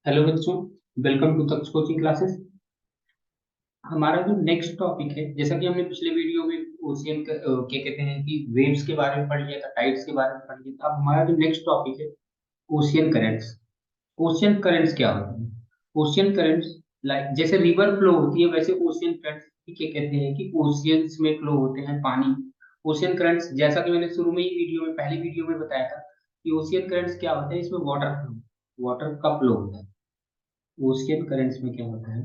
Hello बच्चों, welcome to Taksh coaching classes. हमारा जो नेक्स्ट टॉपिक है, जैसा कि हमने पिछले वीडियो में ओशियन क्या कहते हैं कि वेव्स के बारे में पढ़ लिया था, टाइड्स के बारे में पढ़ लिया था। अब हमारा जो नेक्स्ट टॉपिक है ओशियन करेंट्स। ओशियन करेंट्स क्या होते हैं? ओशियन करेंट्स लाइक जैसे रिवर फ्लो होती है, वैसे ओशियन करंट्स क्या कहते हैं कि ओशियंस में फ्लो होते हैं पानी। ओशियन करंट्स, जैसा कि मैंने शुरू में ही वीडियो में पहली वीडियो में बताया था कि ओशियन करंट्स क्या होता है, इसमें वाटर फ्लो, वाटर का फ्लो होता है। ओशियन करंट्स में क्या होता है,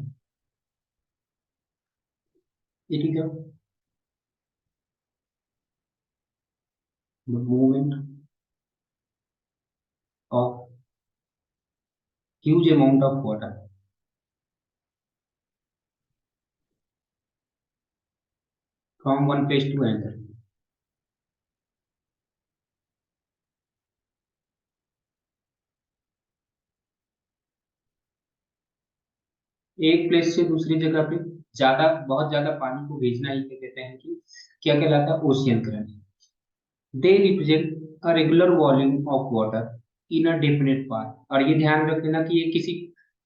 ये ठीक है, movement of huge amount of water from one place to another। एक प्लेस से दूसरी जगह पे ज्यादा, बहुत ज्यादा पानी को भेजना ही क्या कहते हैं कि क्या कहलाता है, ocean current. They represent a regular volume of water in a definite path. और ये ध्यान रख लेना कि ये किसी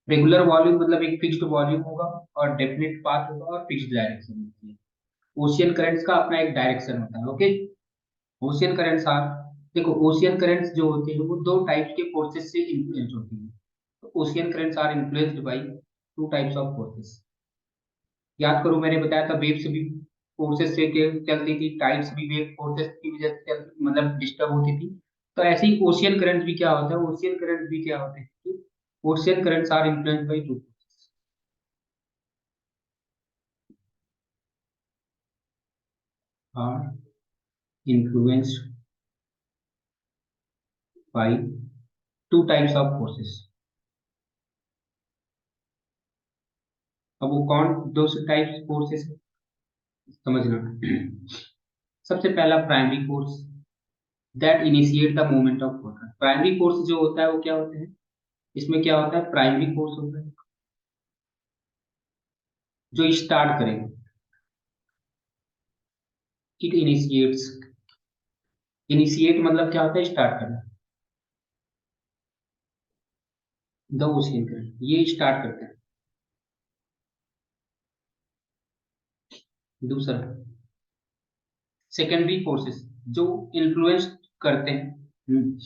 रेगुलर वॉल्यूम मतलब एक फिक्स्ड वॉल्यूम होगा, और डेफिनेट पाथ होगा, और फिक्स्ड डायरेक्शन होती है। ओशियन करंट्स का अपना एक डायरेक्शन होता है। ओके, ओशियन करंट्स आर, देखो ओशियन करंट्स जो होते हैं वो दो टाइप के फोर्सेस से इन्फ्लुएंस होती है। Ocean currents are influenced by two types of forces. याद करो, मैंने बताया था वेव्स भी फोर्सेस से चलती थी, टाइड्स भी वेव फोर्सेस की वजह से मतलब डिस्टर्ब होती थी। तो ऐसे ही ओशियन करंट भी क्या होता है, ओशियन करंट भी क्या होते हैं, ocean currents are influenced by two, are influenced by two types of forces. अब वो कौन दो टाइप्स फोर्सेस, समझना। सबसे पहला primary force that initiate the movement of water. Primary force जो होता है वो क्या होता है, इसमें क्या होता है, प्राइमरी फोर्स होता है जो स्टार्ट करेगा, इट इनिशिएट्स। इनिशिएट मतलब क्या होता है, स्टार्ट करना। द ओशियन करंट ये स्टार्ट करता है। दूसरा सेकेंडरी फोर्सेस जो इन्फ्लुएंस करते हैं।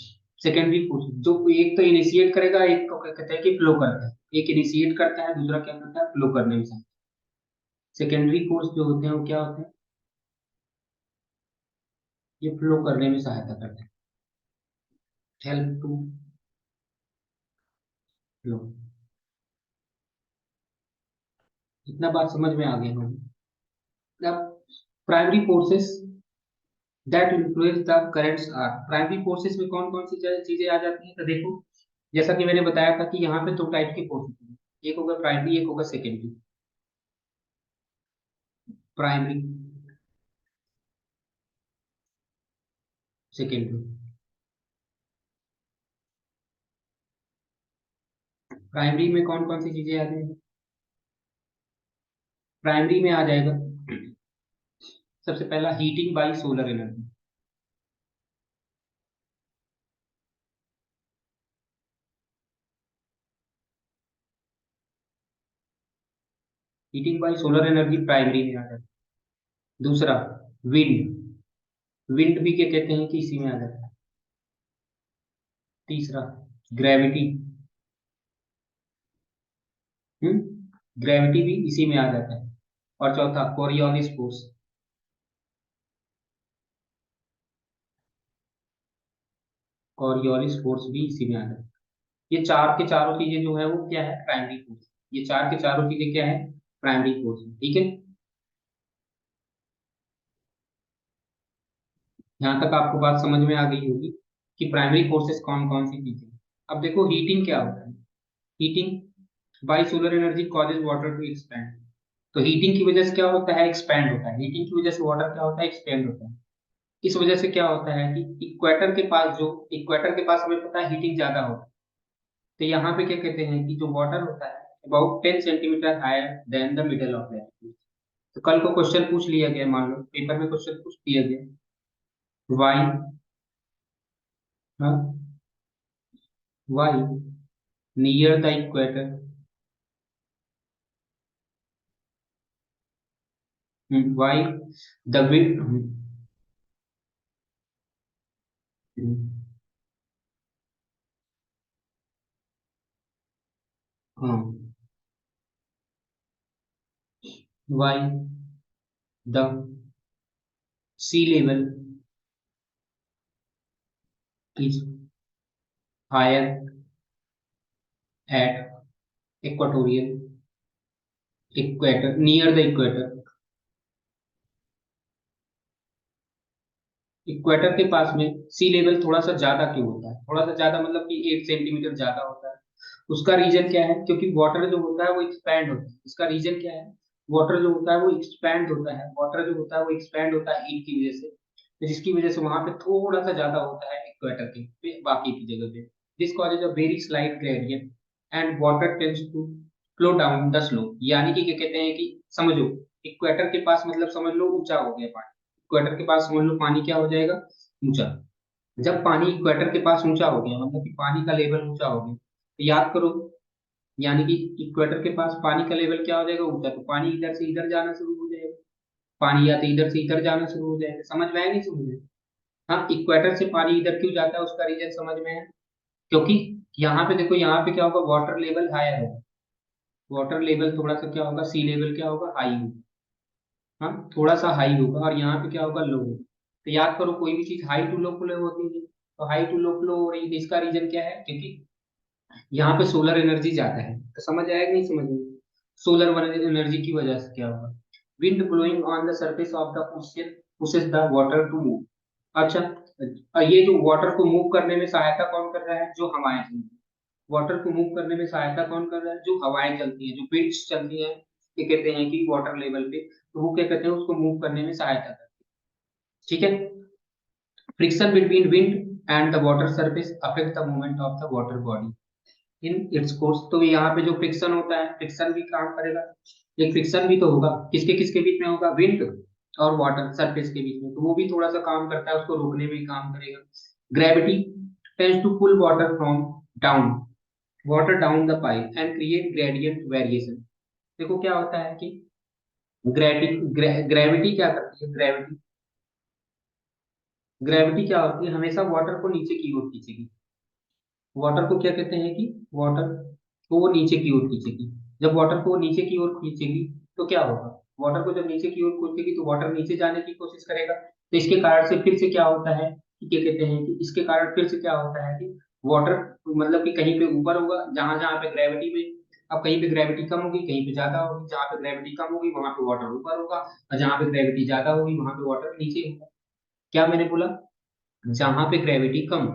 सेकेंडरी फोर्स जो एक तो इनिशिएट करेगा, एक को क्या कहते हैं कि फ्लो करता है। एक इनिशिएट करता है, दूसरा क्या करता है, फ्लो करने में। सेकेंडरी फोर्स जो होते हैं वो क्या होते हैं, ये फ्लो करने में सहायता करते हैं, हेल्प टू फ्लो। इतना बात समझ में आ गया होगी। अब primary forces that influence the currents are, primary forces में कौन कौन सी चीजें आ जाती हैं, तो देखो जैसा कि मैंने बताया था कि यहाँ पे दो टाइप के फोर्सेस हैं, एक होगा प्राइमरी, एक होगा सेकेंडरी। Primary, secondary. प्राइमरी में कौन कौन सी चीजें आ जाएंगी, प्राइमरी में आ जाएगा सबसे पहला heating by solar energy. Heating by solar energy primary में आ जाएगा। दूसरा विंड, विंड भी क्या कहते हैं कि इसी में आ जाता है। तीसरा ग्रेविटी, ग्रेविटी भी इसी में आ जाता है। और चौथा कोरियोलिस फोर्स, कोरियोलिस फोर्स भी इसी में आ जाता है। ये चार के चारों चीजें जो है वो क्या है, प्राइमरी फोर्स। ये चार के चारों चीजें क्या है, प्राइमरी फोर्स है। ठीक है, यहाँ तक आपको बात समझ में आ गई होगी कि प्राइमरी फोर्सेस कौन कौन सी चीजें हैं। अब देखो हीटिंग क्या होता है, heating by solar energy causes water to expand. तो हीटिंग की वजह से क्या होता है, एक्सपैंड होता है। हीटिंग की वजह से वाटर क्या होता है, एक्सपेंड होता है। इस वजह से क्या होता है कि इक्वेटर के पास, जो इक्वेटर के पास हमें पता है हीटिंग ज्यादा होता है। तो यहाँ पे क्या कहते हैं कि जो वाटर होता है about 10 centimetre higher than the middle of latitude. तो कल को क्वेश्चन पूछ लिया गया, मान लो पेपर में क्वेश्चन पूछ दिया गया, वाई, हाँ, why near the equator. Why the wind. हाँ, why the sea level is higher at equatorial equator, near the equator. Equator के पास में सी लेवल थोड़ा सा ज्यादा क्यों होता है? थोड़ा सा ज्यादा मतलब कि 8 सेंटीमीटर ज्यादा होता है। उसका रीजन क्या है? क्योंकि वाटर जो होता है वो एक्सपैंड होता है। इसका रीजन क्या है? वाटर जो होता है वो एक्सपैंड होता है। वाटर जो होता है वो एक्सपैंड होता है हीट की वजह से, तो जिसकी वजह से वहां पे थोड़ा सा ज्यादा होता है इक्वेटर के बाकी की जगह पे। This causes a very slight gradient and water tends to flow down the slope. यानी कि क्या कहते हैं कि समझो, इक्वेटर के पास मतलब समझ लो ऊंचा हो गया पानी। इक्वेटर के पास समझ लो पानी क्या हो जाएगा? ऊंचा। जब पानी इक्वेटर के पास ऊंचा हो गया मतलब कि पानी का लेवल ऊंचा हो गया, तो याद करो, यानी कि इक्वेटर के पास पानी का लेवल क्या हो जाएगा? ऊंचा। तो पानी इधर से इधर जाना शुरू हो जाएगा। पानी या तो इधर से इधर जाना शुरू हो जाएगा। समझ में आया नहीं समझ में? हाँ, इक्वेटर से पानी इधर क्यों जाता है उसका रीजन समझ में है। क्योंकि यहाँ पे देखो, यहाँ पे क्या होगा? वाटर लेवल हायर होगा। वाटर लेवल थोड़ा सा क्या होगा? सी लेवल क्या होगा? हाई होगा। हाँ, थोड़ा सा हाई होगा, और यहाँ पे क्या होगा? लो होगा। तो याद करो, कोई भी चीज हाई टू लो फ्लो होती है, तो हाई टू लो फ्लो हो रही है। इसका रीजन क्या है? क्योंकि यहाँ पे सोलर एनर्जी ज्यादा है। तो समझ आएगा नहीं समझ में? सोलर एनर्जी की वजह से क्या होगा? Wind blowing on the surface of the ocean pushes the water to move. अच्छा, ये जो वाटर को मूव करने में सहायता कौन कर रहा है? जो हवाएं चलती हैं। वाटर को मूव करने में सहायता कौन कर रहा है? जो हवाएं चलती हैं, जो विंड्स चलती हैं। ये कहते हैं कि वाटर लेवल पे, तो वो क्या कहते हैं? उसको मूव करने में सहायता करते हैं। ठीक है। Friction between wind and the water surface affect the movement of the water body in its course. तो यहाँ पे जो फ्रिक्शन होता है, फ्रिक्शन भी काम करेगा। एक फ्रिक्शन भी तो होगा, किसके किसके बीच में होगा? विंड और वाटर सरफेस के बीच में, तो वो भी थोड़ा सा काम करता है, उसको रोकने में काम करेगा। Gravity tends to pull water from down water down the pipe and create gradient variation. देखो क्या होता है कि ग्रेविटी क्या करती है? ग्रेविटी क्या होती है? हमेशा वाटर को नीचे की ओर खींचेगी। वाटर को क्या कहते हैं कि वाटर को वो नीचे की ओर खींचेगी। जब वाटर को वो नीचे की ओर खींचेगी, तो क्या होगा? वाटर को जब नीचे की ओर खींचेगी तो वाटर नीचे जाने की कोशिश करेगा। तो इसके कारण से फिर से क्या होता है कि क्या कहते हैं कि इसके कारण फिर से क्या होता है कि वाटर मतलब कि कहीं पे ऊपर होगा, जहां जहां पे ग्रेविटी में। अब कहीं पे ग्रेविटी कम होगी, कहीं पे ज्यादा होगी। जहां पे ग्रेविटी कम होगी वहां पे वाटर ऊपर होगा, और जहां पे ग्रेविटी ज्यादा होगी वहां पे वाटर नीचे होगा। क्या मैंने बोला? जहां पे ग्रेविटी कम,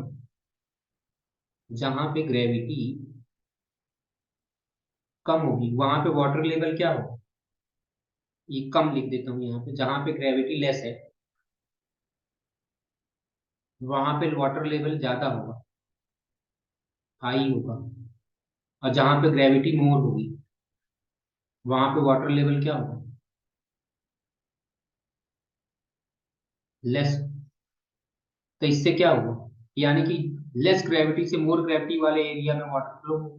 जहां पे ग्रेविटी कम होगी वहां पे वाटर लेवल क्या होगा? ये कम लिख देता हूँ यहाँ पे। जहां पे ग्रेविटी लेस है वहां पे वाटर लेवल ज्यादा होगा, हाई होगा। और जहां पे ग्रेविटी मोर होगी वहां पे वाटर लेवल क्या होगा? लेस। तो इससे क्या होगा? यानी कि लेस ग्रेविटी से मोर ग्रेविटी वाले एरिया में वाटर फ्लो होगा।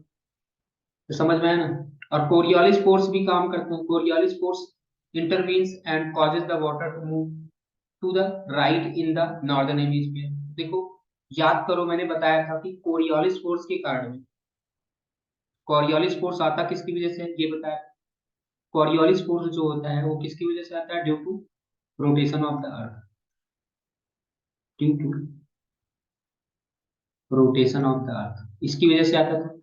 तो समझ में आया ना? और कोरियोलिस फोर्स भी काम करते हैं। Coriolis force intervenes and causes the water to move to the right in the northern hemisphere. देखो, याद करो, मैंने बताया था कि कोरियोलिस फोर्स के कारण, कॉरियोलिस फोर्स आता किसकी वजह से है ये बताया। कॉरियोलिस फोर्स जो होता है वो किसकी वजह से आता है? Due to rotation of the earth. Due to rotation of the earth इसकी वजह से आता था।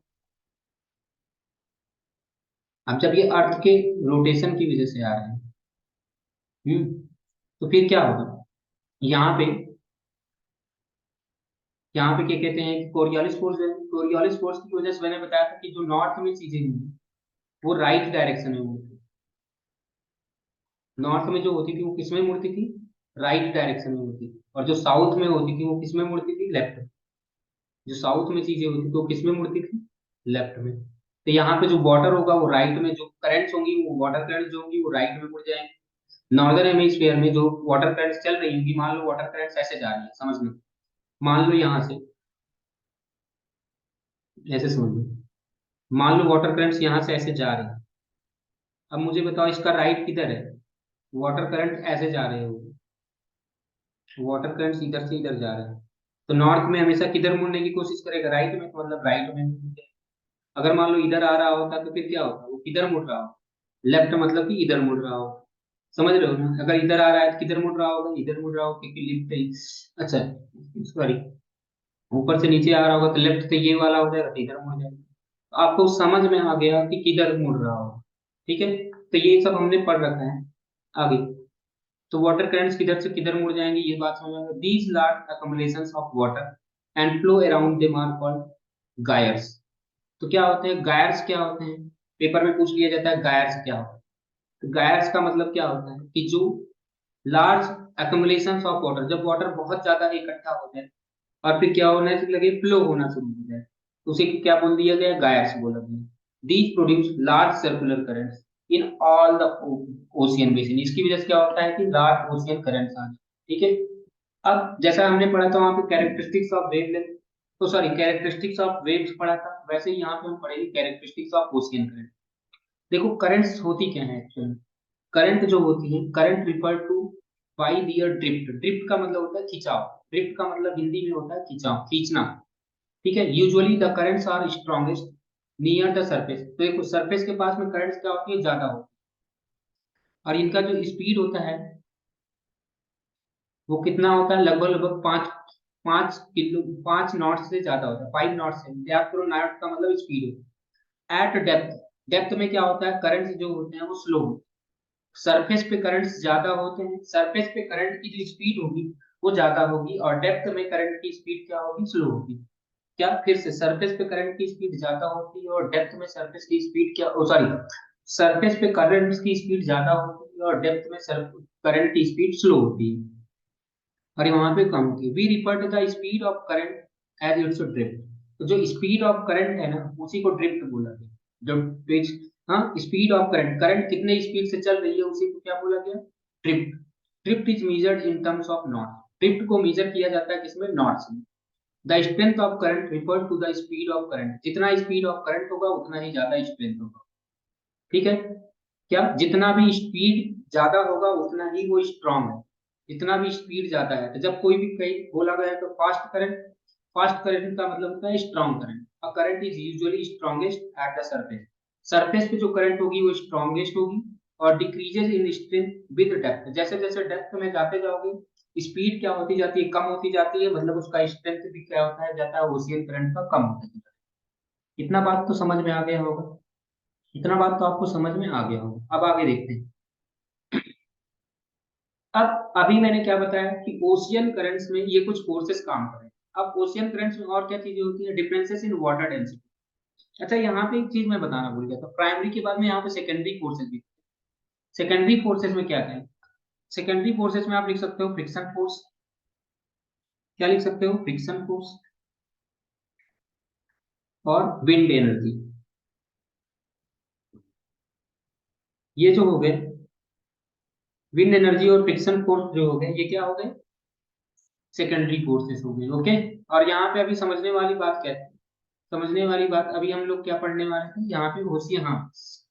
अब जब ये अर्थ के रोटेशन की वजह से आ रहे हैं, हम्म, तो फिर क्या होगा? यहाँ पे, यहाँ पे क्या कहते हैं कि कोरियोलिस फोर्स की वजह से मैंने बताया था कि जो नॉर्थ में चीजें हुई वो राइट डायरेक्शन में होती। नॉर्थ में जो होती थी वो किस में मुड़ती थी? राइट डायरेक्शन में होती थी। और जो साउथ में होती थी वो किस में मुड़ती थी? लेफ्ट। जो साउथ में चीजें होती थी वो किस में मुड़ती थी? लेफ्ट में। तो यहाँ पे जो वाटर होगा वो राइट में, जो करंट्स होंगी वो वाटर करंट्स जो होंगी वो राइट में मुड़ जाएंगे। नॉर्दर्न हेमिस्फीयर में जो वाटर करंट्स चल रही होंगी, मान लो वाटर करंट्स ऐसे जा रही है, समझ लो, मान लो यहाँ से ऐसे समझ लो, मान लो वाटर करंट्स यहाँ से ऐसे जा रहे हैं। अब मुझे बताओ इसका राइट किधर है? वाटर करंट ऐसे जा रहे हो, वाटर करंट इधर से इधर जा रहे हैं, तो नॉर्थ में हमेशा किधर मुड़ने की कोशिश करेगा? राइट में, तो मतलब राइट में मुड़ेगा। अगर मान लो इधर आ रहा होता तो फिर क्या होता? वो किधर मुड़ रहा हो? लेफ्ट मतलब कि इधर मुड़ रहा हो। समझ रहे हो ना? अगर इधर आ रहा है तो किधर मुड़ रहा होगा? इधर मुड़ रहा हो, क्योंकि लिफ्ट। अच्छा, सॉरी, ऊपर से नीचे आ रहा होगा तो लेफ्ट से ये वाला हो जाएगा तो इधर मुड़ जाएगा। तो आपको समझ में आ गया कि किधर मुड़ रहा हो। ठीक है, तो ये सब हमने पढ़ रखा है। आगे, तो वाटर करंट्स किधर से किधर मुड़ जाएंगे ये बात समझ में। These large accumulations of water and flow around them are called gyres. तो क्या होते हैं गायर्स? क्या होते हैं? पेपर में पूछ लिया जाता है गायर्स क्या होता है। तो गायर्स का मतलब क्या होता है कि जो लार्ज accumulations ऑफ वाटर, जब वाटर बहुत ज्यादा इकट्ठा हो जाए और फिर क्या होने से लगे, फ्लो होना शुरू हो जाए, तो उसे क्या बोल दिया गया? गायर्स बोला गया। These produce large circular currents in all the ocean basin. इसकी वजह से क्या होता है कि लार्ज ओशियन करंट्स आ जाए। ठीक है, अब जैसा हमने पढ़ा था वहां पे कैरेक्टरिस्टिक्स ऑफ वेवलेंथ, तो सॉरी कैरेक्टरिस्टिक्स ऑफ वेव्स पढ़ा था, वैसे ही यहाँ पे हम पढ़ेंगे कैरेक्टरिस्टिक्स ऑफ ओशियन करंट। देखो करंट्स होती क्या है एक्चुअली? करंट जो होती है, current refer to by their drift. Drift का मतलब होता है खिंचाव। ड्रिफ्ट का मतलब हिंदी में होता है खिंचाव, खींचना। ठीक है, usually the currents are strongest near the surface. तो देखो सरफेस के पास में करंट्स क्या होती है? ज्यादा होती है। और इनका जो स्पीड होता है वो कितना होता है? लगभग लगभग 5 नॉट से ज्यादा होता है, 5 नॉट से। याद करो, नॉट का मतलब स्पीड होता है। एट डेप्थ, डेप्थ में क्या होता है? करंट्स जो होते हैं वो स्लो होते हैं। सरफेस पे करंट्स ज्यादा होते हैं, सरफेस पे करंट की जो स्पीड होगी वो ज्यादा होगी, और डेप्थ में करंट की स्पीड क्या होगी? स्लो होगी। क्या फिर से, सरफेस पे करंट की स्पीड ज्यादा होती है और डेप्थ में सरफेस की स्पीड क्या, ओ सॉरी, सरफेस पे करंट की स्पीड ज्यादा होती है और डेप्थ में करंट की स्पीड स्लो होती है, और वहां पे कम होती है। We refer to the speed of current as its drift. तो जो स्पीड ऑफ करंट है ना, उसी को ड्रिफ्ट बोला गया। जो पेज, हाँ, स्पीड ऑफ करंट, करंट कितने स्पीड से चल रही है उसी को क्या बोला गया? Drift. Drift is measured in terms of knot. Drift को मेजर किया जाता है किसमें? नॉट्स में। The strength of current refer to the speed of current. जितना स्पीड ऑफ करंट होगा उतना ही ज्यादा स्ट्रेंथ होगा। ठीक है, क्या जितना भी स्पीड ज्यादा होगा उतना ही वो स्ट्रांग है। जितना भी स्पीड ज्यादा है, तो जब कोई भी कहीं बोला गया है तो फास्ट करंट, फास्ट करंट का मतलब होता है strong current. A current is usually strongest at the surface. Surface पे जो करंट होगी वो स्ट्रॉन्गेस्ट होगी, और decreases in strength with depth. जैसे जैसे डेप्थ में जाते जाओगे स्पीड क्या होती जाती है? कम होती जाती है, मतलब उसका स्ट्रेंथ भी क्या होता है? जाता है ओशियन करंट का कम होता जाता है। इतना बात तो समझ में आ गया होगा। इतना बात तो आपको समझ में आ गया होगा। अब आगे देखते हैं। अब अभी मैंने क्या बताया कि ओशियन करंट्स में ये कुछ फोर्सेस काम कर रहे हैं। अब ओशियन करंट्स में और क्या चीजें होती है? Differences in water density. अच्छा, यहाँ पे एक चीज मैं बताना भूल गया था, प्राइमरी के बाद में यहाँ पे सेकेंडरी फोर्सेस भी। सेकेंडरी फोर्सेस में क्या क्या है? सेकेंडरी फोर्सेस में आप लिख सकते हो फ्रिक्शन फोर्स। क्या लिख सकते हो? फ्रिक्शन फोर्स और विंड एनर्जी। ये जो हो गए विंड एनर्जी और फ्रिक्शन फोर्स जो हो गए, ये क्या हो गए? सेकेंडरी फोर्सेस हो गए। ओके, और यहाँ पे अभी समझने वाली बात क्या है? समझने वाली बात अभी हम लोग क्या पढ़ने वाले थे यहाँ पे? होशिया, हाँ,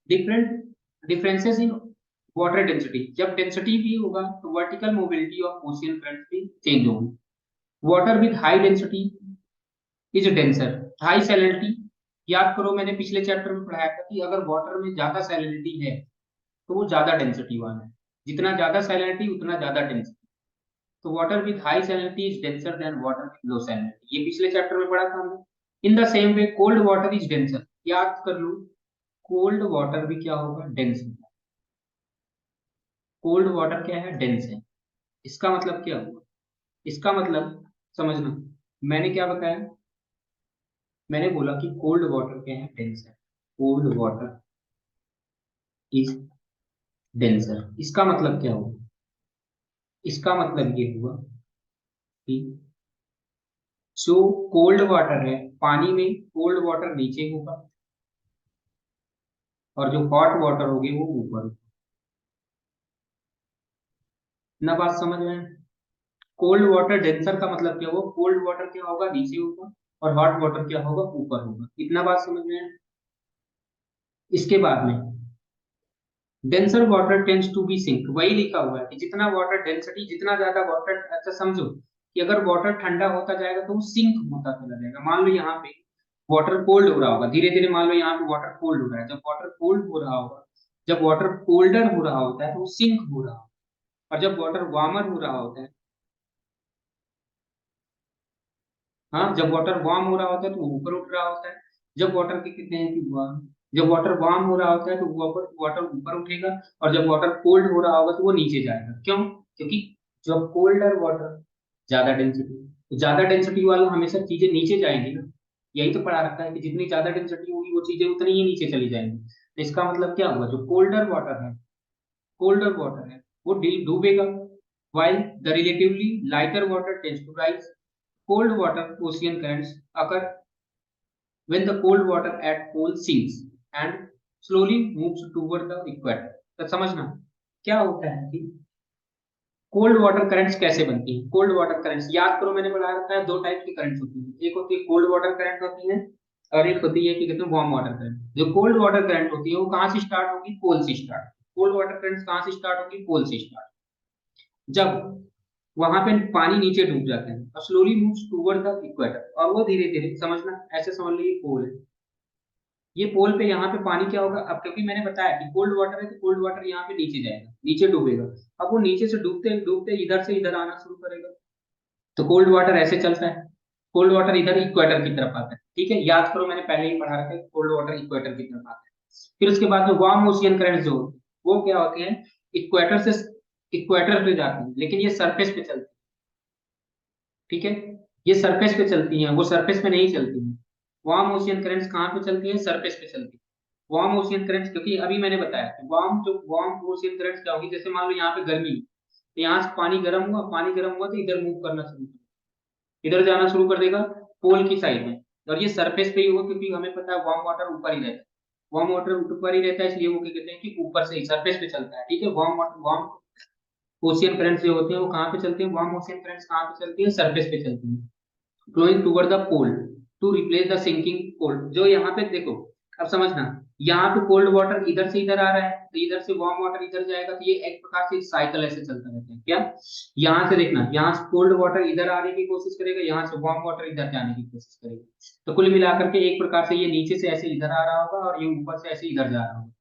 different differences in water density. जब डेंसिटी भी होगा तो vertical mobility of ocean current भी चेंज होगी। Water with high density is denser. High salinity, याद करो मैंने पिछले चैप्टर में पढ़ाया था कि अगर वाटर में ज्यादा सैलिनिटी है तो वो ज्यादा डेंसिटी वाला है। जितना ज्यादा सैलिनिटी उतना ज्यादा डेंसिटी। तो water with high salinity is denser then water with low salinity, ये पिछले चैप्टर में पढ़ा था हमने। In the same way cold water is denser. याद कर लो, कोल्ड वाटर भी क्या होगा? डेंस होगा। कोल्ड वाटर क्या है? डेंस है। इसका मतलब क्या हुआ? इसका मतलब समझना, मैंने क्या बताया? मैंने बोला कि कोल्ड वाटर क्या है? डेंस है। Cold water is denser. इसका मतलब क्या हुआ? इसका मतलब ये हुआ कि जो कोल्ड वाटर है, पानी में कोल्ड वाटर नीचे होगा और जो हॉट वाटर होगी वो ऊपर। ना बात समझ में है? कोल्ड वाटर डेंसर का मतलब क्या हुआ? कोल्ड वाटर क्या होगा? नीचे होगा, और हॉट वाटर क्या होगा? ऊपर होगा। इतना बात समझ में है? इसके बाद में denser water tends to be sink, वही लिखा हुआ है कि जितना वाटर डेंसिटी, जितना ज्यादा वाटर, अच्छा समझो कि अगर वाटर ठंडा होता जाएगा तो वो सिंक होता चला जाएगा। मान लो यहाँ पे वाटर कोल्ड हो रहा होगा, धीरे धीरे मान लो यहाँ पे वाटर कोल्ड हो रहा है, जब वाटर कोल्ड हो रहा होगा, जब वाटर कोल्डर हो रहा होता है तो वो सिंक हो रहा होगा, और जब वाटर वार्मर हो रहा होता है, हाँ जब वाटर वार्म हो रहा होता है तो वो ऊपर उठ रहा होता है। जब वाटर के कहते हैं कि वार्म, जब वाटर वार्म हो रहा होता है तो वाटर वाटर ऊपर उठेगा, और जब वाटर कोल्ड हो रहा होगा तो वो नीचे जाएगा। क्यों? क्योंकि जब कोल्डर वाटर, ज्यादा डेंसिटी, तो ज्यादा डेंसिटी वाला हमेशा चीजें नीचे जाएंगी ना, यही तो पढ़ा रखा है कि जितनी ज्यादा डेंसिटी होगी वो चीजें उतनी ही नीचे चली जाएंगी। तो इसका मतलब क्या हुआ, जो कोल्डर वाटर है, कोल्डर वाटर है वो डूबेगा, while the relatively lighter water tends to rise. Cold water ocean currents occur when the cold water at pole sinks and slowly moves toward the equator. तो समझना क्या होता है कि कोल्ड वाटर करंट्स कैसे बनती हैं। कोल्ड वाटर करंट्स याद करो, मैंने पढ़ा रखा है, दो टाइप की करंट्स होती हैं, एक होती है कोल्ड वाटर करंट होती है, और एक होती है कि कहते हैं वार्म वाटर करंट। जो कोल्ड वाटर करंट होती है वो कहाँ से स्टार्ट होगी, पोल से स्टार्ट। कोल्ड वाटर करंट्स कहाँ से स्टार्ट होगी, पोल से स्टार्ट। जब वहां पे पानी नीचे डूब जाते हैं और slowly moves toward the equator, और वो धीरे धीरे, समझना ऐसे समझ लो ये पोल है, ये पोल पे यहाँ पे पानी क्या होगा, अब क्योंकि मैंने बताया कि कोल्ड वाटर है तो कोल्ड वाटर यहाँ पे नीचे जाएगा, नीचे डूबेगा। अब वो नीचे से डूबते डूबते इधर से इधर आना शुरू करेगा, तो कोल्ड वाटर ऐसे चलता है, कोल्ड वाटर इधर इक्वेटर की तरफ आता है। ठीक है, याद करो मैंने पहले ही पढ़ा रखा है, कोल्ड वाटर इक्वेटर की तरफ आता है। फिर उसके बाद में वार्म ओशियन करंट जो वो क्या होते हैं, इक्वेटर से इक्वेटर पे जाती है, लेकिन ये सरफेस पे चलती है। ठीक है, ये सरफेस पे चलती हैं, वो सरफेस पे नहीं चलती हैं। वार्म ओशियन करंट्स कहाँ पे चलती हैं, सरफेस पे चलती है। वार्म ओशियन करंट्स, क्योंकि अभी मैंने बताया वार्म, जो वार्म ओशियन करंट्स क्या होगी, जैसे मान लो यहाँ पे गर्मी है, तो यहाँ से पानी गर्म हुआ, पानी गर्म हुआ तो इधर मूव करना शुरू कर, इधर जाना शुरू कर देगा, पोल की साइड में। और ये सरफेस पे ही होगा, क्योंकि हमें पता है वार्म वाटर ऊपर ही रहता है, वार्म वाटर ऊपर ही रहता है, इसलिए वो क्या कहते हैं कि ऊपर से ही सरफेस पे चलता है। ठीक है, warm water, warm ocean currents जो होते हैं वो कहाँ पे चलते हैं, वार्म ओशियन करंट्स कहाँ पे चलती है, सरफेस पे चलती है, flowing toward the pole to replace the sinking cold। जो यहाँ पे देखो, अब समझना, यहाँ पे कोल्ड वाटर इधर से इधर आ रहा है, तो इधर से वार्म वाटर इधर जाएगा, तो ये एक प्रकार से साइकिल ऐसे चलता रहता है। क्या, यहाँ से देखना, यहाँ से कोल्ड वाटर इधर आने की कोशिश करेगा, यहाँ से वार्म वाटर इधर जाने की कोशिश करेगा, तो कुल मिलाकर के एक प्रकार से ये नीचे से ऐसे इधर आ रहा होगा और ये ऊपर से ऐसे इधर जा रहा होगा,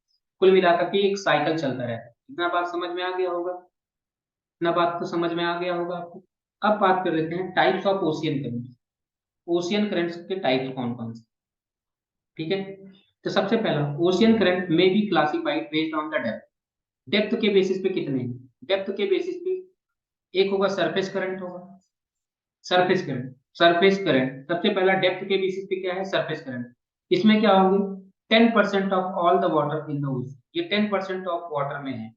कुल मिलाकर के एक साइकिल चलता रहता है। इतना बात समझ में आ गया होगा, इतना बात तो समझ में आ गया होगा आपको। अब बात कर लेते हैं types of ocean current. Ocean currents के टाइप्स कौन कौन से। ठीक है, तो सबसे पहला, ओशियन करंट में be classified based on the depth. Depth के बेसिस पे कितने हैं, डेप्थ के बेसिस पे एक होगा सरफेस करंट होगा, सरफेस करंट, सरफेस करंट सबसे पहला डेप्थ के बेसिस पे क्या है, सरफेस करंट। इसमें क्या होंगे, 10% of all the water in the ocean, ये 10% ऑफ वाटर में है।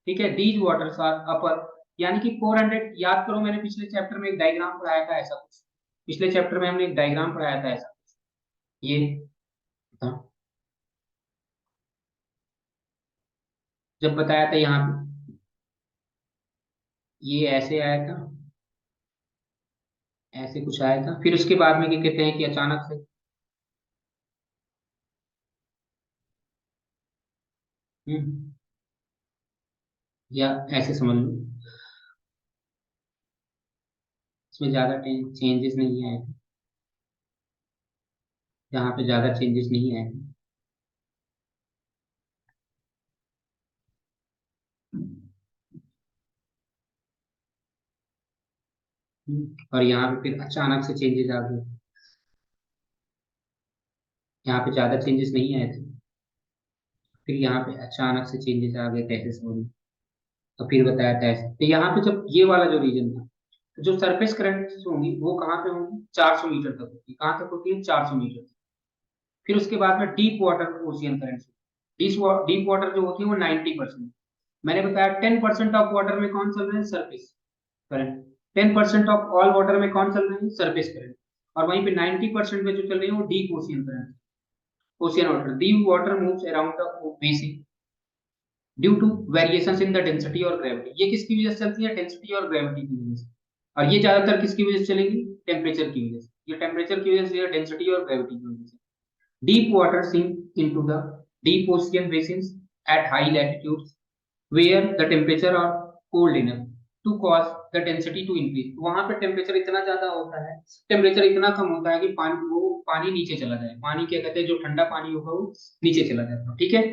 ठीक है, दीज वाटर्स आर अपर, यानी कि 400, याद करो मैंने पिछले चैप्टर में एक डायग्राम पढ़ाया था ऐसा कुछ, पिछले चैप्टर में हमने एक डायग्राम पढ़ाया था ऐसा, ये था जब बताया था यहाँ पे, ये ऐसे आया था, ऐसे कुछ आया था, फिर उसके बाद में क्या कहते हैं कि अचानक से, हम्म, या ऐसे समझ लो, इसमें ज्यादा चेंजेस नहीं आए थे, यहाँ पे ज्यादा चेंजेस नहीं आए थे। और यहाँ पे फिर अचानक से चेंजेस आ गए, यहाँ पे ज्यादा चेंजेस नहीं आए थे, फिर यहाँ पे अचानक से चेंजेस आ गए, कैसे समझ लो। तो फिर बताया था ऐसे, तो यहाँ पे जब ये वाला जो रीजन था, तो जो सरफेस करंट होंगी वो कहाँ पे होंगी, 400 मीटर तक होती है, कहाँ तक होती है, 400 मीटर तक। फिर उसके बाद में deep water ocean current, deep water जो होती है वो 90%। मैंने बताया 10% ऑफ वाटर में कौन चल रहे हैं, surface current. 10% of all water में कौन चल रहे हैं, सरफेस करंट। और वहीं पे 90% में जो चल रही है वो deep ocean current, ocean water. Deep water moves around the basin due to variations in the density और ग्रेविटी। ये किसकी वजह से चलती है, डेंसिटी और ग्रेविटी की वजह से। और ये ज्यादातर किसकी वजह से चलेगी, टेम्परेचर की वजह से। ये टेम्परेचर की वजह से या डेंसिटी और ग्रेविटी की वजह से। Deep water sink into the deep ocean basins at high latitudes where the temperature are cold enough to cause the density to increase। वहां पे टेम्परेचर इतना ज्यादा होता है, टेम्परेचर इतना कम होता है कि पानी नीचे चला जाए, पानी क्या कहते हैं, जो ठंडा पानी होगा वो नीचे चला जाता है, ठीक है।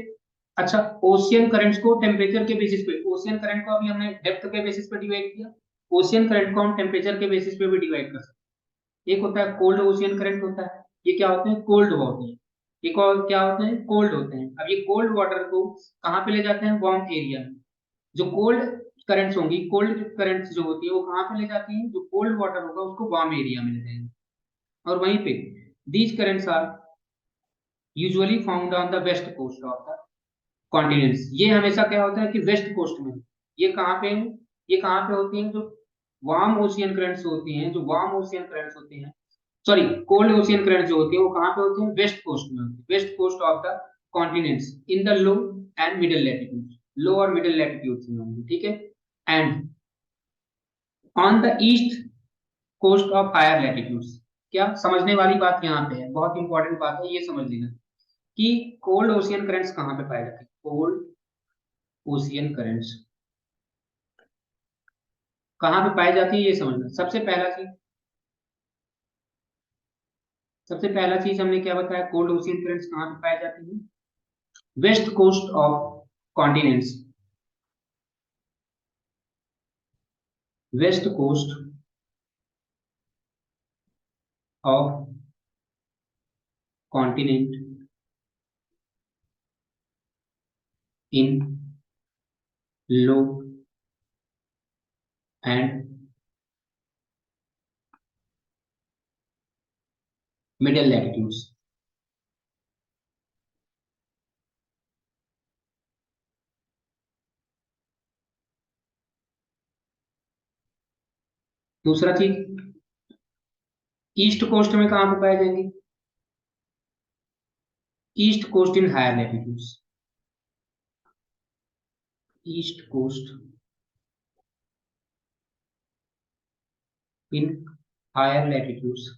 अच्छा, ओशियन करंट्स को टेम्परेचर के बेसिस पे, ओशियन करंट को अभी हमने डेप्थ के बेसिस पे डिवाइड किया, ओशियन करंट को हम टेम्परेचर के बेसिस पे भी डिवाइड कर सकते हैं। एक होता है कोल्ड ओशियन करंट होता है, ये क्या होते हैं, कोल्ड होते हैं। एक और क्या होते हैं, कोल्ड होते हैं। अब ये कोल्ड वाटर को कहाँ पे ले जाते हैं, वार्म एरिया में। जो कोल्ड करंट्स होंगी, कोल्ड करंट्स जो होती है वो कहाँ पे ले जाती है, जो कोल्ड वाटर होगा उसको वार्म एरिया में ले जाएंगे। और वहीं पे these currents are usually found on the west coast of the continents. ये हमेशा क्या होता है कि वेस्ट कोस्ट में। ये कहाँ पे है, ये कहाँ पे होती है, जो वार्म ओशियन करंट्स होती हैं, जो वार्म ओशियन करंट्स होती हैं, सॉरी कोल्ड ओशियन करंट जो होती है वो कहाँ पे होती है, वेस्ट कोस्ट में होती है, west coast of the continents in the low and middle latitude, low और मिडिल लैटिट्यूड्स में होंगी, ठीक है। And on the east coast of higher latitudes. क्या समझने वाली बात यहाँ पे है, बहुत इंपॉर्टेंट बात है, ये समझ लेना कि कोल्ड ओशियन करंट्स कहाँ पे पाए जाते हैं, कोल्ड ओशियन करंट्स कहाँ पे पाई जाती है ये समझना। सबसे पहला चीज हमने क्या बताया, कोल्ड ओशियन करंट्स कहाँ पे पाए जाती है, west coast of continents, west coast of continent in low and middle latitudes. दूसरा चीज, ईस्ट कोस्ट में कहां पे पाए जाएंगे, east coast in higher latitudes, east coast in higher latitudes,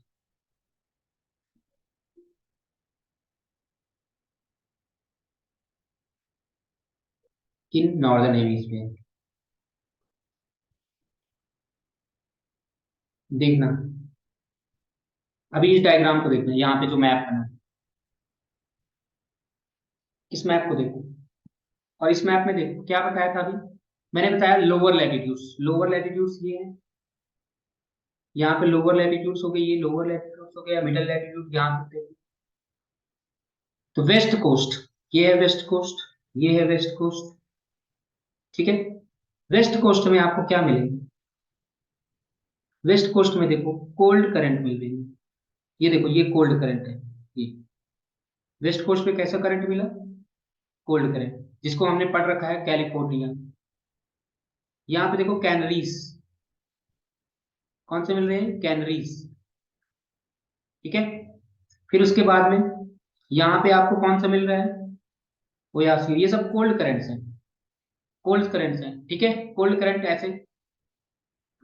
in northern hemisphere. देखना, अभी इस डायग्राम को देखना, यहाँ पे जो मैप बना है, इस मैप को देखो, और इस मैप में देखो क्या बताया था अभी, मैंने बताया लोअर लैटिट्यूड्स, लोअर लैटिट्यूड्स ये है, यहाँ पे लोअर लैटिट्यूड्स हो गई, ये लोअर लैटिट्यूड्स हो गया, मिडिल लैटिट्यूड यहाँ पे देखो। तो वेस्ट कोस्ट, ये है वेस्ट कोस्ट, ये है वेस्ट कोस्ट, ठीक है। वेस्ट कोस्ट में आपको क्या मिलेगा, वेस्ट कोस्ट में देखो कोल्ड करंट मिल रही है, ये देखो ये कोल्ड करंट है, ये वेस्ट कोस्ट पे कैसा करंट मिला, कोल्ड करंट, जिसको हमने पढ़ रखा है कैलिफोर्निया। यहाँ पे देखो कैनरीज, कौन से मिल रहे हैं, कैनरीज, ठीक है। फिर उसके बाद में यहाँ पे आपको कौन सा मिल रहा है, ओयासिर, ये सब कोल्ड करंट्स हैं, कोल्ड करंट्स हैं, ठीक है। कोल्ड करंट ऐसे,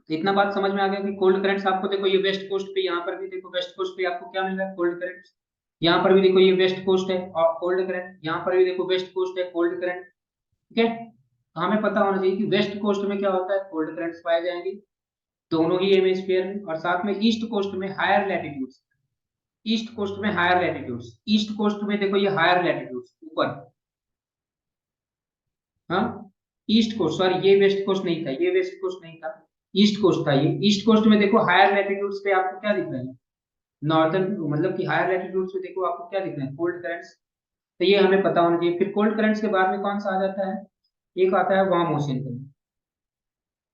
तो इतना बात समझ में आ गया कि कोल्ड करंट्स आपको देखो, ये वेस्ट कोस्ट पे, यहाँ पर भी देखो वेस्ट कोस्ट पे आपको क्या मिल रहा है, कोल्ड करंट्स। यहाँ पर भी देखो ये वेस्ट कोस्ट है और कोल्ड करंट, यहाँ पर भी देखो वेस्ट कोस्ट है, कोल्ड करंट, ठीक है। तो हमें पता होना चाहिए कि वेस्ट कोस्ट में क्या होता है, कोल्ड करंट्स पाए जाएंगे दोनों ही हेमिस्फीयर में, और साथ में ईस्ट कोस्ट में हायर लैटिट्यूड्स, ईस्ट कोस्ट में हायर लैटिट्यूड्स, ईस्ट कोस्ट में देखो ये हायर लैटिट्यूड्स ऊपर, हाँ, ईस्ट कोस्ट, सॉरी ये वेस्ट कोस्ट नहीं था, ये वेस्ट कोस्ट नहीं था, ईस्ट कोस्ट था ये। ईस्ट कोस्ट में देखो हायर लैटिट्यूड्स पे आपको क्या दिख रहा है, नॉर्दर्न, मतलब कि हायर लैटिट्यूड्स पे देखो आपको क्या दिख रहा है, कोल्ड करंट्स। तो ये हमें पता होना चाहिए। फिर कोल्ड करंट्स के बाद में कौन सा आ जाता है, एक आता है warm ocean current.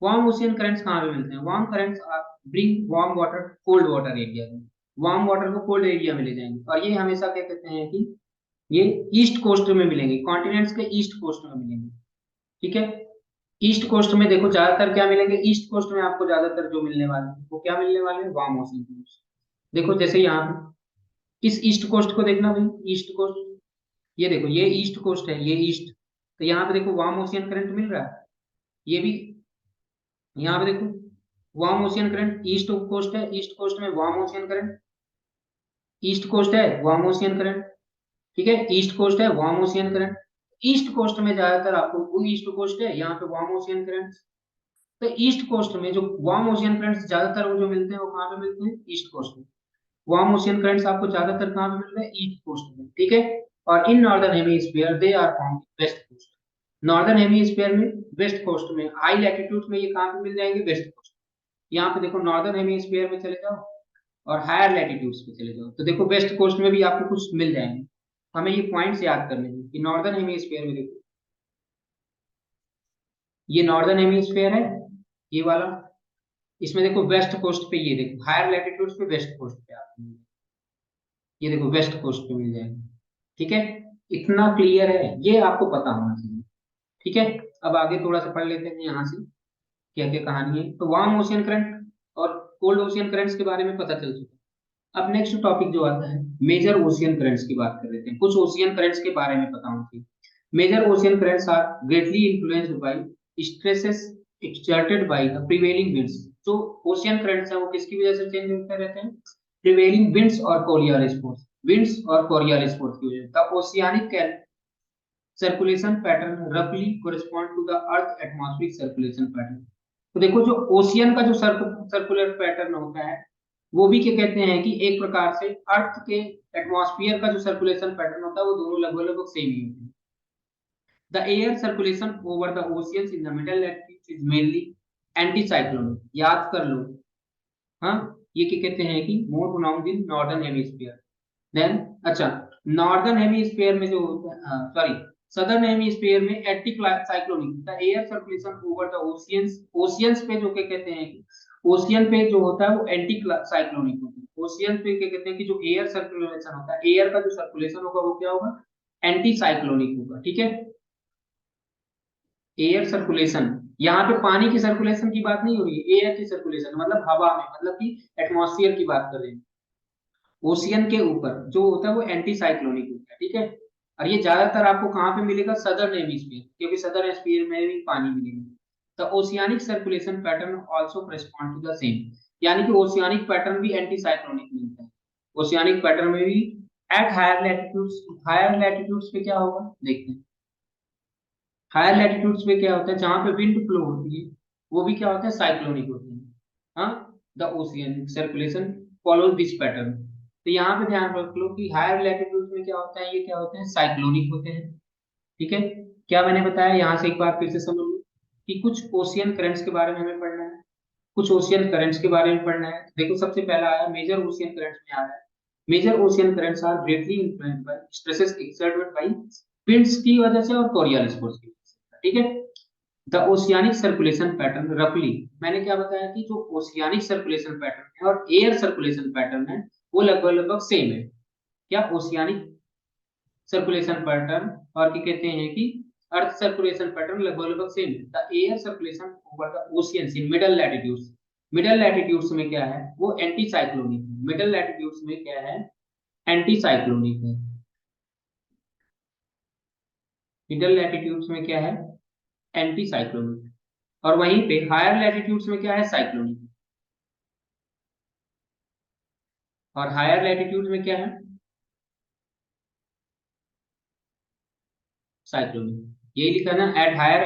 Warm ocean currents कहाँ पे मिलते हैं, warm currents bring warm water cold water area में, वार्म वाटर को कोल्ड एरिया में ले जाएंगे, और ये हमेशा क्या कहते हैं कि ये ईस्ट कोस्ट में मिलेंगे, कॉन्टिनेंट्स के ईस्ट कोस्ट में मिलेंगे, ठीक है। ईस्ट कोस्ट में देखो ज्यादातर क्या मिलेंगे, ईस्ट कोस्ट में आपको ज्यादातर जो मिलने वाले हैं वो क्या मिलने वाले हैं, वार्म ओशियन करंट्स। देखो जैसे यहाँ पे इस ईस्ट कोस्ट को देखना भाई, ईस्ट कोस्ट, ये देखो ये ईस्ट कोस्ट है, ये ईस्ट, तो यहाँ पे देखो वार्म ओशियन करंट मिल रहा है, ये भी यहाँ पे देखो warm ocean current, east coast है, ईस्ट कोस्ट में warm ocean current, east coast है वार्म ओशियन करंट, ठीक है। ईस्ट कोस्ट है warm ocean current, east coast में ज्यादातर आपको, वो ईस्ट कोस्ट है यहाँ पे वार्म ओशियन करंट। तो ईस्ट कोस्ट में जो वार्म ओशियन करंट्स ज्यादातर वो जो मिलते हैं वो कहाँ पे मिलते हैं, ईस्ट कोस्ट में। वार्म ओशियन करंट्स आपको ज्यादातर कहाँ पे मिल रहे हैं, ईस्ट कोस्ट में, ठीक है। और in northern hemisphere they are found west coast. Northern hemisphere में वेस्ट कोस्ट में, हाई लैटिट्यूड में ये कहाँ पे मिल जाएंगे, वेस्ट कोस्ट। यहाँ पे देखो नॉर्दर्न हेमिस्फीयर में चले जाओ और हायर लैटिट्यूड्स पे चले जाओ, तो देखो वेस्ट कोस्ट में भी आपको कुछ मिल जाएंगे। हमें ये पॉइंट्स याद करने हैं कि नॉर्दर्न हेमिस्फीयर में देखो, ये नॉर्दर्न हेमिस्फीयर है, ये वाला। इसमें देखो वेस्ट कोस्ट पे, ये देखो हायर लैटिट्यूड्स पे वेस्ट कोस्ट पे आपको मिल जाएगा। ये देखो वेस्ट कोस्ट पे मिल जाएगा, ठीक है। इतना क्लियर है, ये आपको पता होना चाहिए, ठीक है। अब आगे थोड़ा सा पढ़ लेते हैं यहाँ से क्या क्या कहानी है। तो वार्म ओशियन करंट और कोल्ड ओशियन करंट्स के बारे में पता चल चुका है। अब नेक्स्ट टॉपिक जो आता है, मेजर ओशियन करंट्स की बात कर लेते हैं। कुछ ओशियन करंट्स के बारे में पता होना चाहिए। Major ocean currents are greatly influenced by stresses exerted by the prevailing winds. जो ओशियन करंट्स हैं वो किसकी वजह से चेंज होते रहते हैं, प्रिवेलिंग विंड्स और कोरियोलिस फोर्स, विंड्स और कोरियोलिस फोर्स की वजह से। द ओशियानिक सर्कुलेशन पैटर्न रफली correspond to the earth atmospheric circulation pattern. तो देखो जो ओशियन का जो सर्कुलर पैटर्न होता है, वो भी क्या कहते हैं कि एक प्रकार से अर्थ के एटमॉस्फेयर का जो सर्कुलेशन पैटर्न होता है वो दोनों लगभग लगभग सेम ही होते हैं। The air circulation over the oceans in the middle latitude is mainly anti cyclonic, याद कर लो। हाँ, ये क्या कहते हैं कि more pronounced in northern hemisphere. Then अच्छा, नॉर्दर्न हेमिस्फीयर में जो सॉरी सदर्न हेमिस्फीयर में anti cyclonic, the air circulation over the oceans, oceans पे जो क्या कहते हैं कि ओशियन पे जो होता है वो एंटी साइक्लोनिक होता है। ओशियन पे क्या कहते हैं कि जो एयर सर्कुलेशन होता है, एयर का जो सर्कुलेशन होगा वो क्या होगा, एंटी साइक्लोनिक होगा, ठीक है। एयर सर्कुलेशन, यहाँ पे पानी की सर्कुलेशन की बात नहीं हो रही है, एयर की सर्कुलेशन मतलब हवा में, मतलब कि एटमॉस्फेयर की बात कर रहे हैं। ओशियन के ऊपर जो होता है वो एंटी साइक्लोनिक होता है, ठीक है। और ये ज्यादातर आपको कहाँ पे मिलेगा, सदर्न हेमिस्फीयर, क्योंकि सदर्न हेमिस्फीयर में भी पानी मिलेगा। The oceanic circulation pattern also correspond to the same, यानी कि ओशियानिक पैटर्न भी एंटी साइक्लोनिक मिलता है। ओशियानिक पैटर्न में भी at higher latitudes, higher latitudes पे क्या होगा देखते हैं। हायर लैटिट्यूड्स पे क्या होता है, जहां पे विंड फ्लो होती है वो भी क्या होता है, साइक्लोनिक होती है। हाँ, the ocean circulation follows this pattern. तो यहाँ पे ध्यान रख लो कि हायर लैटिट्यूड्स में क्या होता है, ये क्या होते हैं, साइक्लोनिक होते हैं, ठीक है। क्या मैंने बताया, यहाँ से एक बार फिर से समझ लो कि कुछ ओशियन करंट्स के बारे में हमें पढ़ना है। कुछ ओशियन करंट्स के बारे में पढ़ना है। देखो सबसे पहला आया मेजर ओशियन करंट्स में आ रहा है, major ocean currents are greatly influenced by stresses exerted by winds की वजह से और कोरियोलिस फोर्स की वजह से, ठीक है। द ओशियानिक सर्कुलेशन पैटर्न रफली, मैंने क्या बताया कि जो ओशियानिक सर्कुलेशन पैटर्न है और एयर सर्कुलेशन पैटर्न है वो लगभग लगभग सेम है। क्या, ओशियानिक सर्कुलेशन पैटर्न और क्या कहते हैं कि अर्थ सर्कुलेशन पैटर्न लगभग लगभग सेम है। The air circulation over the oceans in middle latitudes, middle latitudes में क्या है वो एंटी साइक्लोनिक है। मिडल लैटिट्यूड्स में क्या है, एंटी साइक्लोनिक है। मिडल लैटिट्यूड्स में क्या है, एंटी साइक्लोनिक। और वहीं पे हायर लैटिट्यूड्स में क्या है, साइक्लोनिक। और हायर लैटिट्यूड में क्या है, साइक्लोनिक। यही लिखा ना, at higher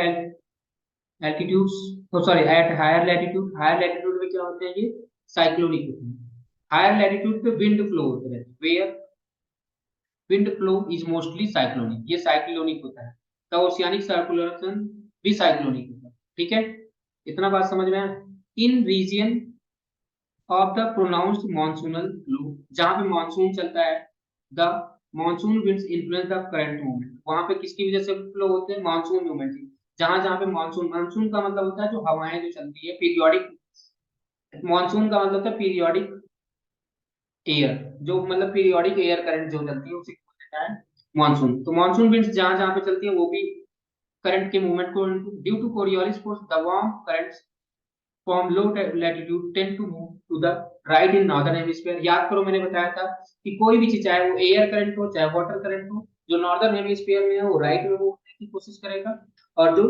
altitudes, sorry at higher latitude, higher latitude में क्या होते हैं ये, साइक्लोनिक होते हैं। हायर लैटिट्यूड पे विंड फ्लो होते रहते हैं, where wind flow is mostly cyclonic, ये साइक्लोनिक होता है। द ओशियानिक सर्कुलेशन भी साइक्लोनिक होता है, ठीक है। इतना बात समझ में आया। In region of the pronounced monsoonal flow, जहां पे मॉनसून चलता है, the monsoon winds influence the current movement, वहां पे किसकी वजह से फ्लो होते हैं, मॉनसून मूवमेंट की। जहां जहां पे मॉनसून, मानसून का मतलब होता है जो हवाएं जो चलती है पीरियोडिक, मॉनसून का मतलब होता है पीरियोडिक एयर, जो मतलब पीरियोडिक एयर करंट जो चलती है उसे बोला जाता है मॉनसून। तो मॉनसून विंड्स जहां जहां पे चलती है वो भी करंट के मूवमेंट को, due to Coriolis force the warm currents from low latitude tend to move to the right in northern hemisphere. याद करो मैंने बताया था कि कोई भी चीज, चाहे वो एयर करंट हो चाहे वाटर करंट हो, जो नॉर्दर्न हेमिस्फीयर में है वो राइट में मूव करने की कोशिश करेगा। और जो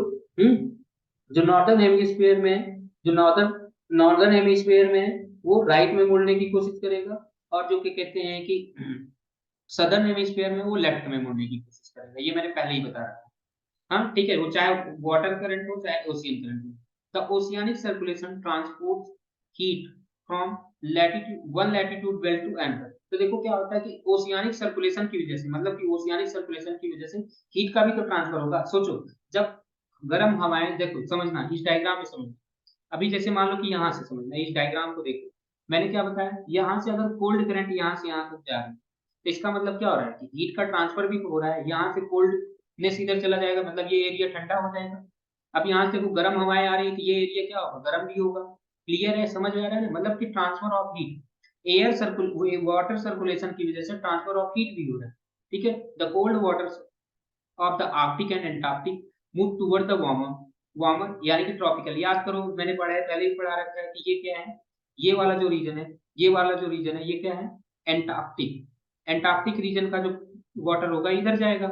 जो नॉर्दर्न हेमिस्फीयर में है, जो नॉर्दर्न नॉर्दर्न हेमिस्फीयर में है वो राइट में मुड़ने की कोशिश करेगा। और जो क्या कहते हैं कि सदर्न हेमिस्फीयर में वो लेफ्ट में मुड़ने की कोशिश करेगा, ये मैंने पहले ही बता रखा है। हाँ ठीक है, वो चाहे वाटर करंट हो चाहे ओशियन करंट हो। The oceanic circulation transport heat from latitude one latitude belt to another. तो देखो क्या होता है कि ओशियानिक सर्कुलेशन की वजह से, मतलब कि ओशियानिक सर्कुलेशन की वजह से हीट का भी तो ट्रांसफर होगा। सोचो, जब गर्म हवाएं, देखो समझना इस डायग्राम में समझना, अभी जैसे मान लो कि यहाँ से समझना, इस डायग्राम को देखो, मैंने क्या बताया, यहाँ से अगर कोल्ड करंट यहाँ से यहाँ तक जा रहा है, तो इसका मतलब क्या हो रहा है कि हीट का ट्रांसफर भी हो रहा है, यहाँ से कोल्डनेस इधर चला जाएगा, मतलब ये एरिया ठंडा हो जाएगा। अब यहाँ से वो गर्म हवाएं आ रही है, तो ये एरिया क्या होगा, गर्म भी होगा। क्लियर है, समझ में आ रहा है ना, मतलब कि transfer of heat, air circle water circulation की वजह से ट्रांसफर ऑफ हीट भी हो रहा है। ठीक है, the cold water of the Arctic and Antarctic move toward the warmer, warmer यानी कि ट्रॉपिकल। याद करो, मैंने पढ़ा है, पहले ही पढ़ा रखा है कि ये क्या है, ये वाला जो रीजन है, ये वाला जो रीजन है, ये क्या है, एंटार्क्टिक। एंटार्क्टिक रीजन का जो वाटर होगा इधर जाएगा,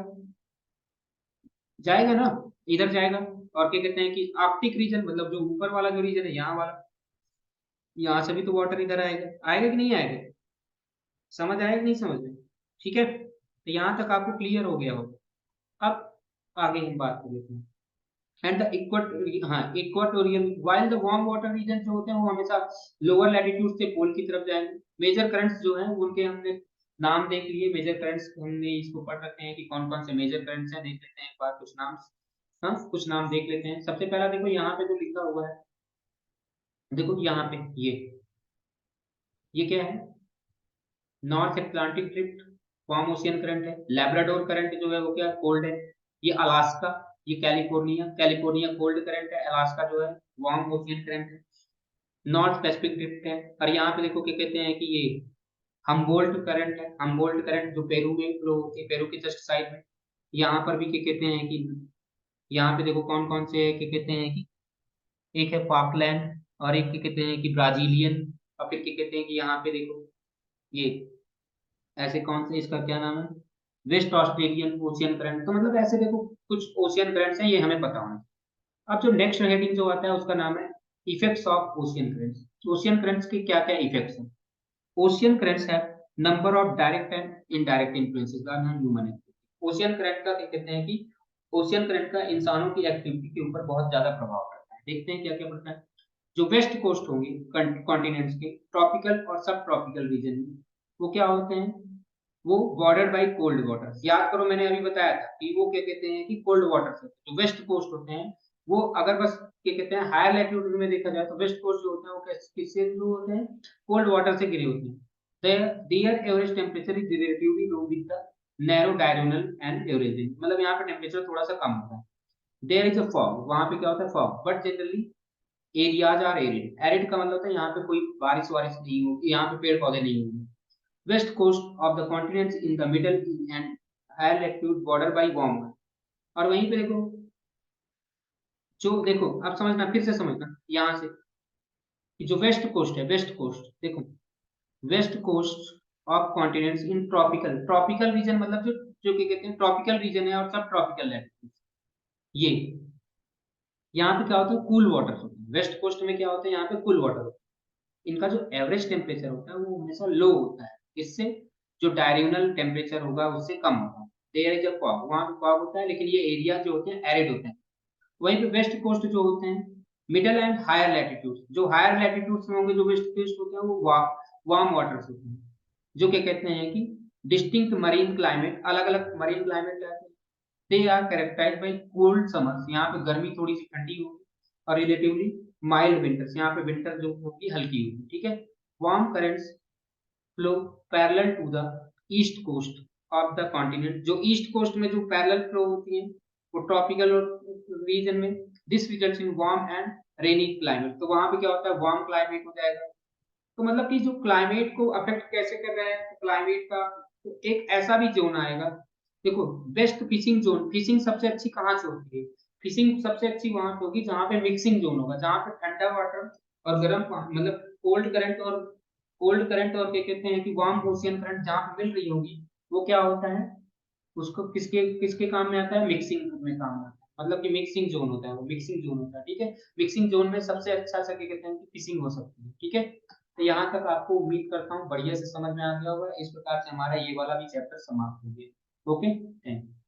जाएगा ना, इधर जाएगा। और क्या कहते हैं कि आर्कटिक रीजन मतलब जो ऊपर वाला जो रीजन है, यहाँ वाला, यहाँ से भी तो वाटर इधर आएगा, आएगा कि नहीं आएगा, समझ आएगा कि नहीं समझ में। ठीक है, तो यहाँ तक आपको क्लियर हो गया होगा। अब आगे हम बात कर लेते हैं। And the equatorial, while the warm water region जो होते हैं वो हमेशा लोअर लैटिट्यूड से पोल की तरफ जाएंगे। मेजर करंट्स जो हैं उनके हमने नाम देख लिए, मेजर करंट्स हमने इसको पढ़ रखे हैं कि कौन कौन से मेजर करंट्स हैं, देख लेते हैं एक बार कुछ नाम। हाँ कुछ नाम देख लेते हैं। सबसे पहला देखो यहाँ पे जो लिखा हुआ है, देखो यहाँ पे ये क्या है, north Atlantic drift, warm ocean current है। लैब्राडोर करंट जो है वो क्या कोल्ड है। ये अलास्का, ये कैलिफोर्निया, कैलिफोर्निया कोल्ड करंट है, अलास्का जो है वार्म ओशियन करंट है। नॉर्थ पैसिफिक ड्रिफ्ट है। और यहाँ पे देखो क्या कहते हैं कि ये हमबोल्ट करंट है, हमबोल्ट करंट जो पेरू में फ्लो होती है, पेरू के जस्ट साइड में। यहाँ पर भी क्या कहते हैं कि यहाँ पे देखो कौन कौन से क्या कहते हैं कि एक है फॉकलैंड, और एक क्या कहते हैं कि ब्राजीलियन, और फिर क्या कहते हैं कि यहाँ पे देखो ये ऐसे कौन से, इसका क्या नाम है, वेस्ट ऑस्ट्रेलियन ओशियन करंट। तो मतलब ऐसे देखो कुछ ओशियन करंट्स हैं, ये हमें पता होना। अब जो नेक्स्ट हेडिंग जो आता है उसका नाम है effects of ocean currents. Ocean currents के क्या क्या इफेक्ट्स हैं। Ocean currents have number of direct and indirect influences on human activity. Ocean current का क्या कहते हैं कि ओशियन करंट का इंसानों की एक्टिविटी के ऊपर बहुत ज्यादा प्रभाव पड़ता है। देखते हैं क्या क्या पड़ता है। जो वेस्ट कोस्ट होंगे कॉन्टिनेंट्स के, ट्रॉपिकल और सब ट्रॉपिकल रीजन में, वो क्या होते हैं, वो बॉर्डर बाई कोल्ड वाटर। याद करो मैंने अभी बताया था कि वो क्या कहते हैं कि कोल्ड वाटर से जो वेस्ट कोस्ट होते हैं, वो अगर बस क्या कहते हैं हायर लैटिट्यूड में देखा जाए तो वेस्ट कोस्ट जो होते हैं वो किससे शुरू होते हैं, कोल्ड वाटर से घिरे होते हैं। Their average temperature is relatively low with the narrow diurnal and averaging, मतलब यहाँ पे टेम्परेचर थोड़ा सा कम होता है। देयर इज अ फॉग, वहां पे क्या होता है fog, but generally areas are arid. Arid का मतलब होता है यहाँ पे कोई बारिश वारिश नहीं होगी, यहाँ पे पेड़ पौधे नहीं होंगे। West coast of the continents in the middle and higher latitude border by warm. और वहीं पे देखो, जो देखो अब समझना, फिर से समझना यहाँ से कि जो वेस्ट कोस्ट है, वेस्ट कोस्ट देखो, west coast of continents in tropical, tropical region मतलब जो जो क्या कहते हैं ट्रॉपिकल रीजन है, और सब ट्रॉपिकल लैटिट्यूड, ये यहाँ पे क्या होता है कूल वाटर होता है। वेस्ट कोस्ट में क्या होता है, यहाँ पे कूल वाटर होता है। इनका जो एवरेज टेम्परेचर होता है वो हमेशा लो होता है, इससे जो डायरेनल टेम्परेचर होगा उससे कम होगा। देयर इज अ फॉग, वहां पे फॉग होता है, लेकिन ये एरिया जो होते हैं एरिड होते हैं। वहीं पे वेस्ट कोस्ट जो होते हैं, मिडल एंड हायर लैटिट्यूड, जो हायर लैटिट्यूड्स में होंगे जो वेस्ट कोस्ट होते हैं वो वार्म वाटर्स होते हैं, जो क्या कहते हैं कि डिस्टिंक्ट मरीन क्लाइमेट, अलग अलग मरीन क्लाइमेट रहते हैं। They are characterized by cold summers, यहाँ पे गर्मी थोड़ी सी ठंडी होगी, और रिलेटिवली माइल्ड विंटर्स, यहाँ पे विंटर जो होगी हल्की होगी। ठीक है, warm currents flow parallel to the east coast of the continent, जो ईस्ट कोस्ट में जो पैरेलल फ्लो होती है वो ट्रॉपिकल रीजन में, this results in warm and rainy climate. तो वहां पे क्या होता है, वार्म क्लाइमेट हो जाएगा। तो मतलब कि जो क्लाइमेट को अफेक्ट कैसे कर रहा है, तो क्लाइमेट का तो एक ऐसा भी जोन आएगा। देखो बेस्ट फिशिंग जोन, फिशिंग सबसे अच्छी कहाँ से होती है, फिशिंग सबसे अच्छी वहां पे होगी जहाँ पे मिक्सिंग जोन होगा, जहाँ पे ठंडा वाटर और गर्म मतलब कोल्ड करंट और क्या कहते हैं कि वार्म ओशियन करंट जहाँ पे मिल रही होगी, वो क्या होता है, उसको किसके किसके काम में आता है, मिक्सिंग में काम आता है। मतलब कि मिक्सिंग जोन होता है, वो मिक्सिंग जोन होता है। ठीक है, मिक्सिंग जोन में सबसे अच्छा सा क्या कहते हैं कि फिशिंग हो सकती है। ठीक है, तो यहाँ तक आपको उम्मीद करता हूँ बढ़िया से समझ में आ गया होगा। इस प्रकार से हमारा ये वाला भी चैप्टर समाप्त हो गया। Okay, thank you.